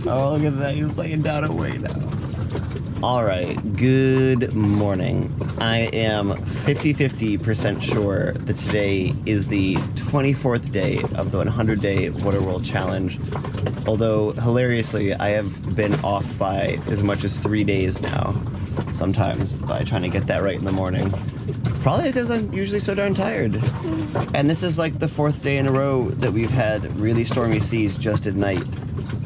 Oh, look at that. He's laying down away now. All right. Good morning. I am 50% sure that today is the 24th day of the 100-day Water World Challenge. Although, hilariously, I have been off by as much as 3 days now, sometimes, by trying to get that right in the morning. Probably because I'm usually so darn tired. And this is like the 4th day in a row that we've had really stormy seas just at night.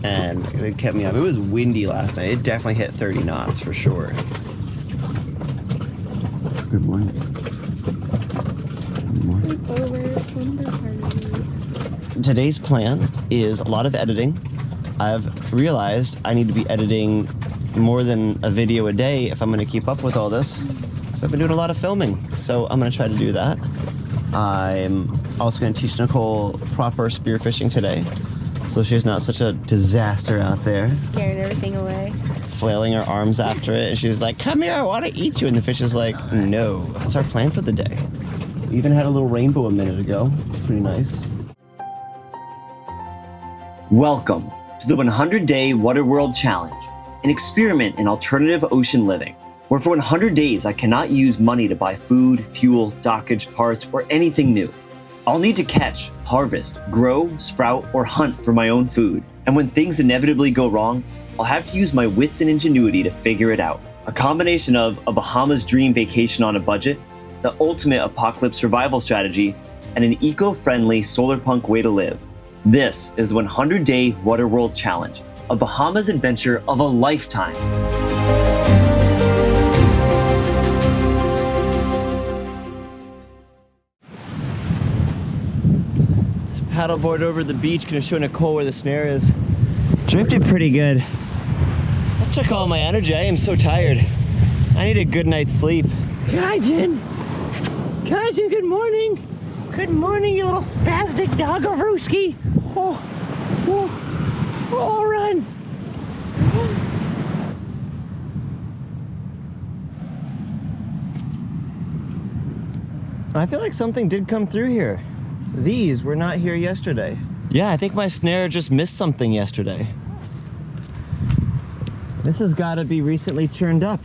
And it kept me up. It was windy last night. It definitely hit 30 knots for sure. Good morning. Sleepover, slumber party. Today's plan is a lot of editing. I've realized I need to be editing more than a video a day if I'm going to keep up with all this. I've been doing a lot of filming, so I'm going to try to do that. I'm also going to teach Nicole proper spearfishing today, so she's not such a disaster out there. Scaring everything away. Flailing her arms after it, and she's like, come here, I want to eat you. And the fish is like, no. That's our plan for the day. We even had a little rainbow a minute ago. Pretty nice. Welcome to the 100-Day Water World Challenge, an experiment in alternative ocean living, where for 100 days I cannot use money to buy food, fuel, dockage, parts, or anything new. I'll need to catch, harvest, grow, sprout, or hunt for my own food. And when things inevitably go wrong, I'll have to use my wits and ingenuity to figure it out. A combination of a Bahamas dream vacation on a budget, the ultimate apocalypse survival strategy, and an eco-friendly solar punk way to live. This is the 100-Day Water World Challenge, a Bahamas adventure of a lifetime. Paddleboard over the beach, gonna show Nicole where the snare is. Drifted pretty good. That took all my energy. I am so tired. I need a good night's sleep. Kaijin! Kaijin, good morning! Good morning, you little spastic doggarooski! Oh, oh, oh, run! I feel like something did come through here. These were not here yesterday. Yeah, I think my snare just missed something yesterday. This has got to be recently churned up.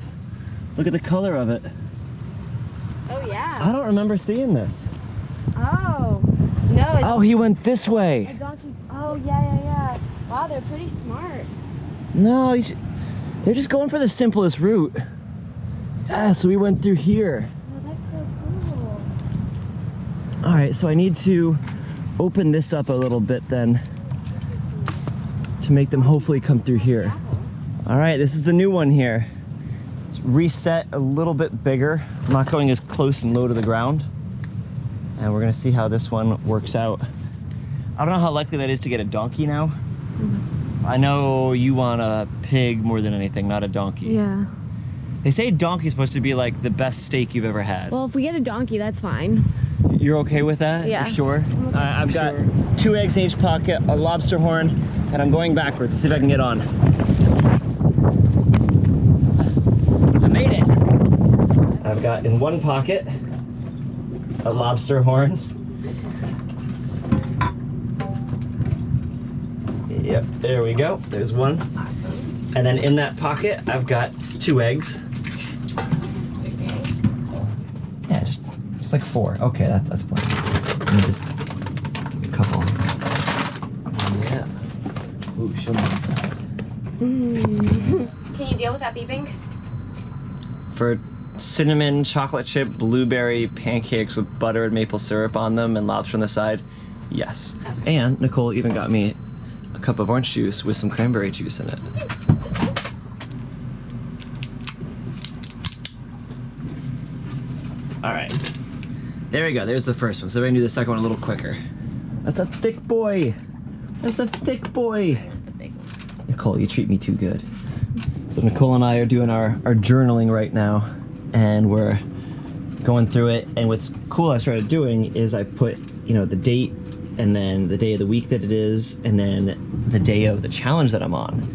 Look at the color of it. Oh, yeah. I don't remember seeing this. Oh. No. Oh, he went this A way. donkey. Oh, yeah. Wow, they're pretty smart. No, they're just going for the simplest route. Yeah, so we went through here. Oh, that's so cool. All right, so I need to open this up a little bit then to make them hopefully come through here. All right, this is the new one here. It's reset a little bit bigger. I'm not going as close and low to the ground. And we're gonna see how this one works out. I don't know how likely that is to get a donkey now. Mm-hmm. I know you want a pig more than anything, not a donkey. Yeah. They say donkey's supposed to be like the best steak you've ever had. Well, if we get a donkey, that's fine. You're okay with that? Yeah. You're sure? I've got 2 eggs in each pocket, a lobster horn, and I'm going backwards to see if I can get on. I made it! I've got in one pocket a lobster horn. Yep, there we go. There's one. Awesome. And then in that pocket, I've got 2 eggs. Yeah, just like 4. Okay, that's plenty. Let me just a couple. Yeah. Ooh, show me this side. Can you deal with that beeping? For cinnamon, chocolate chip, blueberry pancakes with butter and maple syrup on them and lobster on the side, yes. Okay. And Nicole even got me a cup of orange juice with some cranberry juice in it. Thanks. All right, there we go. There's the first one. So we're gonna do the second one a little quicker. That's a thick boy. That's a thick boy. Nicole, you treat me too good. So Nicole and I are doing our journaling right now, and we're going through it. And what's cool I started doing is I put, the date, and then the day of the week that it is, and then the day of the challenge that I'm on.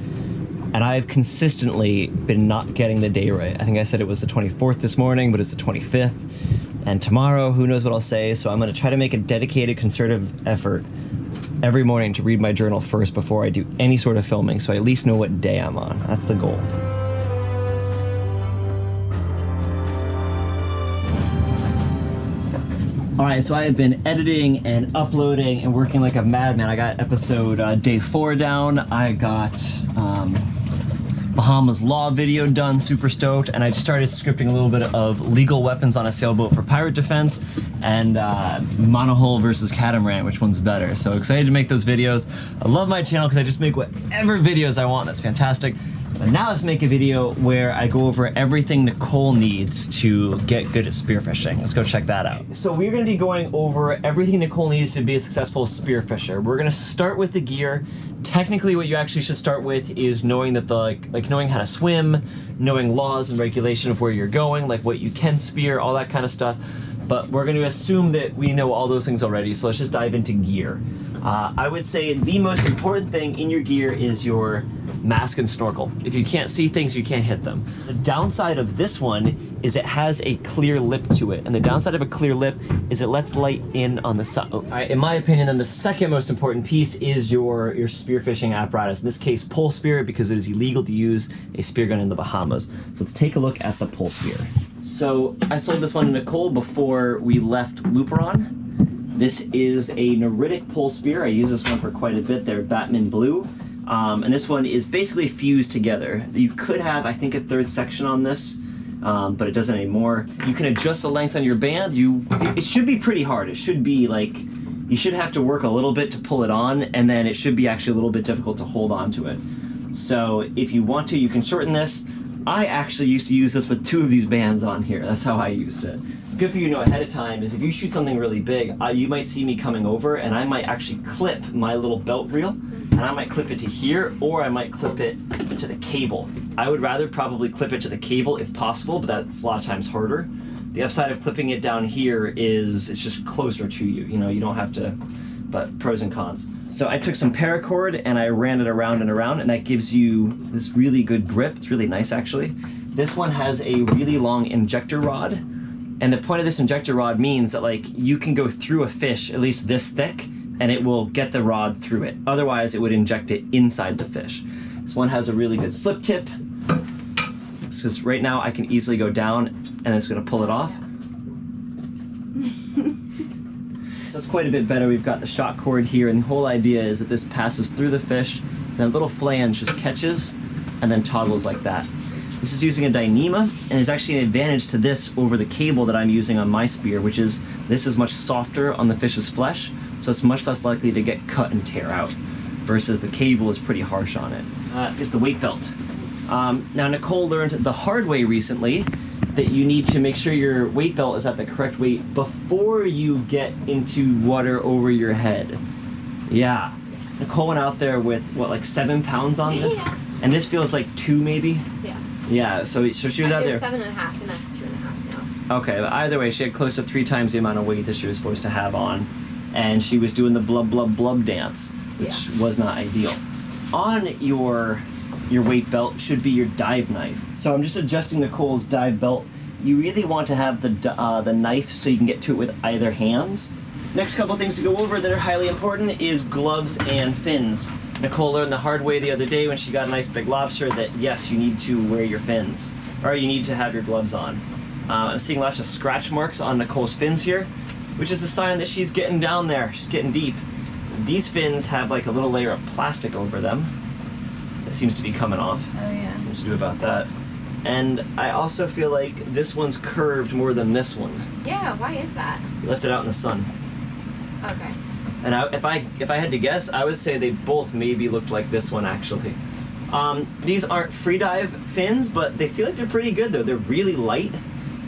And I've consistently been not getting the day right. I think I said it was the 24th this morning, but it's the 25th. And tomorrow, who knows what I'll say. So I'm gonna try to make a dedicated, concerted effort every morning to read my journal first before I do any sort of filming, so I at least know what day I'm on. That's the goal. Alright, so I have been editing and uploading and working like a madman. I got episode day 4 down. I got Bahamas law video done, super stoked, and I just started scripting a little bit of legal weapons on a sailboat for pirate defense, and monohull versus catamaran, which one's better. So excited to make those videos. I love my channel because I just make whatever videos I want. That's fantastic. But now let's make a video where I go over everything Nicole needs to get good at spearfishing. Let's go check that out. So we're gonna be going over everything Nicole needs to be a successful spearfisher. We're gonna start with the gear. Technically what you actually should start with is knowing that like knowing how to swim, knowing laws and regulation of where you're going, like what you can spear, all that kind of stuff. But we're gonna assume that we know all those things already, so let's just dive into gear. I would say the most important thing in your gear is your mask and snorkel. If you can't see things, you can't hit them. The downside of this one is it has a clear lip to it, and the downside of a clear lip is it lets light in on the side. In my opinion, then the second most important piece is your spearfishing apparatus. In this case, pole spear, because it is illegal to use a spear gun in the Bahamas. So let's take a look at the pole spear. So I sold this one to Nicole before we left Luperon. This is a neritic pole spear. I use this one for quite a bit. They're Batman Blue. And this one is basically fused together. You could have, I think, a third section on this, but it doesn't anymore. You can adjust the lengths on your band. It should be pretty hard. It should be like, you should have to work a little bit to pull it on, and then it should be actually a little bit difficult to hold on to it. So if you want to, you can shorten this. I actually used to use this with 2 of these bands on here. That's how I used it. It's good for you to know ahead of time is if you shoot something really big, you might see me coming over and I might actually clip my little belt reel, and I might clip it to here, or I might clip it to the cable. I would rather probably clip it to the cable if possible, but that's a lot of times harder. The upside of clipping it down here is it's just closer to you. You know, you don't have to, but pros and cons. So I took some paracord and I ran it around and around, and that gives you this really good grip. It's really nice, actually. This one has a really long injector rod, and the point of this injector rod means that like you can go through a fish at least this thick, and it will get the rod through it. Otherwise, it would inject it inside the fish. This one has a really good slip tip. Because right now I can easily go down and it's gonna pull it off. So that's quite a bit better. We've got the shock cord here, and the whole idea is that this passes through the fish, and a little flange just catches and then toggles like that. This is using a Dyneema, and there's actually an advantage to this over the cable that I'm using on my spear, which is this is much softer on the fish's flesh, so it's much less likely to get cut and tear out, versus the cable is pretty harsh on it. Is the weight belt. Now Nicole learned the hard way recently that you need to make sure your weight belt is at the correct weight before you get into water over your head. Yeah. Nicole went out there with, what, like 7 pounds on this? Yeah. And this feels like 2 maybe? Yeah. Yeah, so she was out there. 7.5, and that's 2.5 now. Okay, but either way, she had close to 3 times the amount of weight that she was supposed to have on. And she was doing the blub blub blub dance, which was not ideal. On your weight belt should be your dive knife. So I'm just adjusting Nicole's dive belt. You really want to have the knife so you can get to it with either hands. Next couple things to go over that are highly important is gloves and fins. Nicole learned the hard way the other day when she got a nice big lobster that yes, you need to wear your fins, or you need to have your gloves on. I'm seeing lots of scratch marks on Nicole's fins here, which is a sign that she's getting down there, she's getting deep. These fins have like a little layer of plastic over them that seems to be coming off. Oh yeah. What to do about that? And I also feel like this one's curved more than this one. Yeah, why is that? You left it out in the sun. Okay. And if I had to guess, I would say they both maybe looked like this one actually. These aren't free dive fins, but they feel like they're pretty good though. They're really light.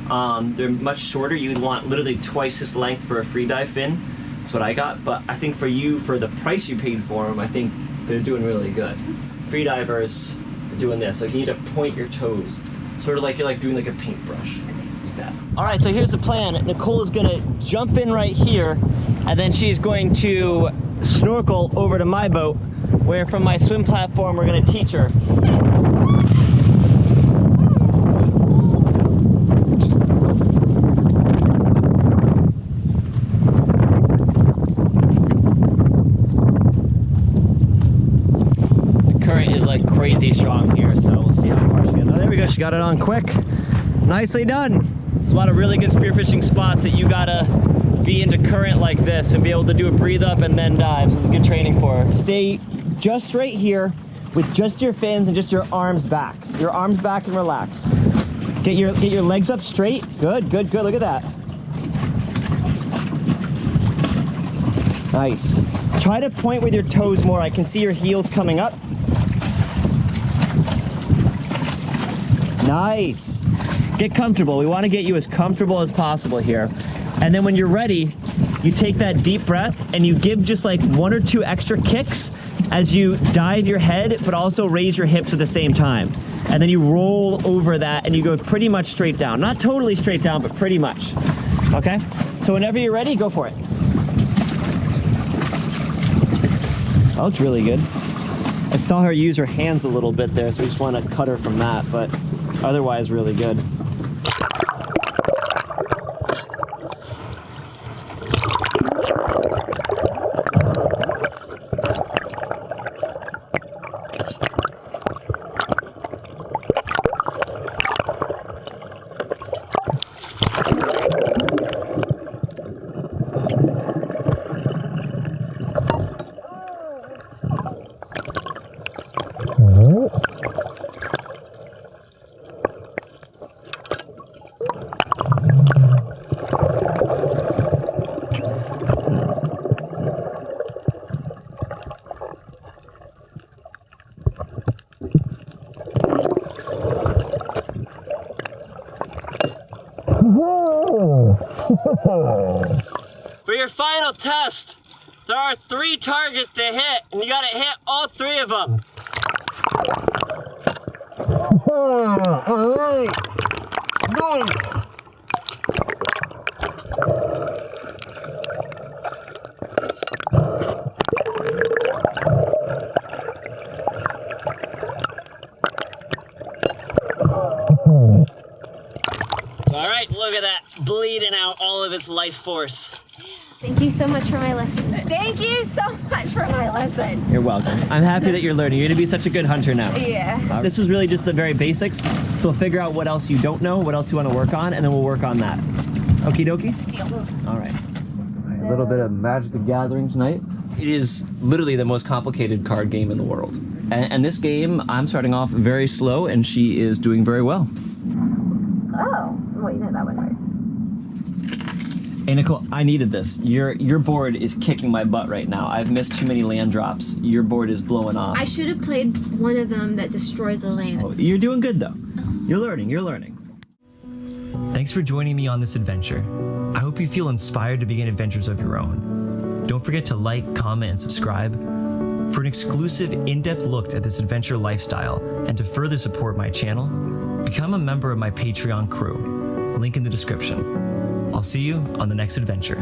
They're much shorter. You'd want literally twice this length for a free dive fin. That's what I got. But I think for you, for the price you paid for them, I think they're doing really good. Free divers are doing this. Like you need to point your toes, sort of like you're like doing like a paintbrush. Like that. All right, so here's the plan. Nicole is gonna jump in right here, and then she's going to snorkel over to my boat, where from my swim platform we're gonna teach her. current is like crazy strong here, so we'll see how far she gets. Oh, there we go. She got it on quick. Nicely done. There's a lot of really good spearfishing spots that you gotta be into current like this and be able to do a breathe up and then dive. This is good training for her. Stay just right here with just your fins and just your arms back. Your arms back and relax. Get your legs up straight. Good, good, good. Look at that. Nice. Try to point with your toes more. I can see your heels coming up. Nice. Get comfortable. We want to get you as comfortable as possible here. And then when you're ready, you take that deep breath and you give just like 1 or 2 extra kicks as you dive your head, but also raise your hips at the same time. And then you roll over that and you go pretty much straight down. Not totally straight down, but pretty much. Okay? So whenever you're ready, go for it. That looks really good. I saw her use her hands a little bit there, so we just want to cut her from that, but otherwise really good. For your final test, there are 3 targets to hit, and you gotta hit all 3 of them. All right. Nice. All right, look at that, bleeding out all of its life force. Thank you so much for my lesson. Thank you so much for my lesson. You're welcome. I'm happy that you're learning. You're gonna be such a good hunter now. Yeah. This was really just the very basics, so we'll figure out what else you don't know, what else you want to work on, and then we'll work on that. Okie dokie? Deal. All right. A little bit of Magic the Gathering tonight. It is literally the most complicated card game in the world. And this game, I'm starting off very slow, and she is doing very well. Oh, well, you know that one hard. Hey Nicole, I needed this. Your board is kicking my butt right now. I've missed too many land drops. Your board is blowing off. I should have played one of them that destroys the land. Oh, you're doing good though. You're learning, you're learning. Thanks for joining me on this adventure. I hope you feel inspired to begin adventures of your own. Don't forget to like, comment, and subscribe. For an exclusive, in-depth look at this adventure lifestyle and to further support my channel, become a member of my Patreon crew. Link in the description. I'll see you on the next adventure.